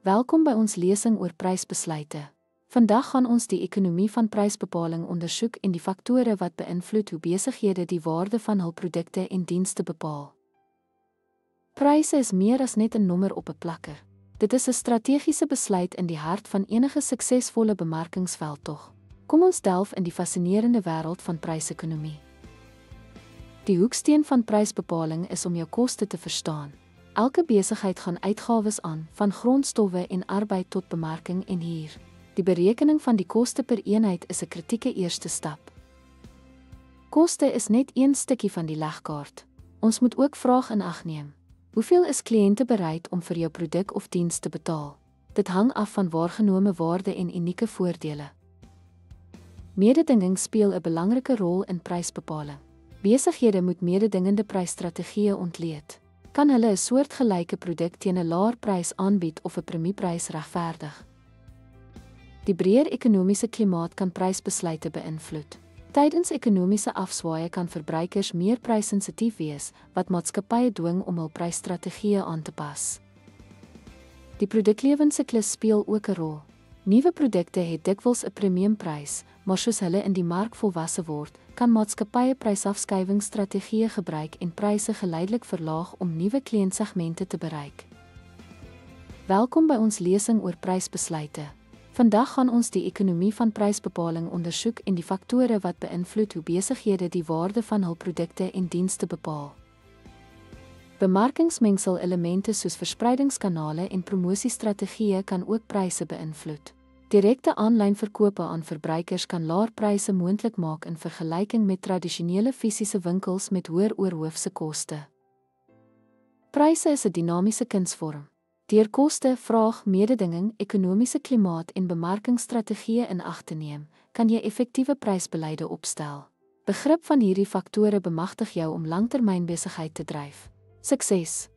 Welkom by ons lesing oor prysbesluite. Vandag gaan ons die ekonomie van prysbepaling ondersoek en die faktore wat beïnvloed hoe besighede die waarde van hul produkte en dienste bepaal. Pryse is meer as net 'n nommer op 'n plakker. Dit is 'n strategiese besluit in die hart van enige suksesvolle bemarkingsveldtog. Kom ons delf in die fascinerende wêreld van prysekonomie. Die hoeksteen van prysbepaling is om jou koste te verstaan. Elke besigheid gaan uitgawes aan, van grondstowwe en arbeid tot bemarking en huur. Die berekening van die koste per eenheid is 'n kritieke eerste stap. Koste is net een stukkie van die legkaart. Ons moet ook vraag in ag neem. Hoeveel is kliënte bereid om vir jou produk of diens te betaal? Dit hang af van waargenome waarde en unieke voordele. Mededinging speel 'n belangrike rol in prysbepaling. Besighede moet mededingende prysstrategieë ontleed. Kan hulle 'n soortgelyke produk teen 'n laer prys aanbied of 'n premieprys regverdig? Die breër ekonomiese klimaat kan prysbesluite beïnvloed. Tydens ekonomiese afswaaye kan verbruikers meer prysensitief wees, wat maatskappye dwing om hul prysstrategieë aan te pas. Die produklewensiklus speel ook 'n rol. Nuwe produkte het dikwels 'n premiumprys, maar soos hulle in die mark volwasse word, kan maatskappye prysafskuiwingsstrategieë gebruik en pryse geleidelik verlaag om nuwe kliëntsegmente te bereik. Welkom by ons lesing oor prysbesluite. Vandag gaan ons die ekonomie van prysbepaling ondersoek en die faktore wat beïnvloed hoe besighede die waarde van hul produkte en dienste bepaal. Bemarkingsmengsel-elemente soos verspreidingskanale en promosiestrategieë kan ook pryse beïnvloed. Direkte aanlyn verkope aan verbruikers kan laer pryse moontlik maak in vergelyking met tradisionele fisiese winkels met hoër oorhoofse koste. Pryse is 'n dinamiese kunsvorm. Deur koste, vraag, mededinging, ekonomiese klimaat en bemarkingsstrategieë in ag te neem, kan jy effektiewe prysbeleide opstel. Begrip van hierdie faktore bemagtig jou om langtermynbesigheid te dryf. Sukses!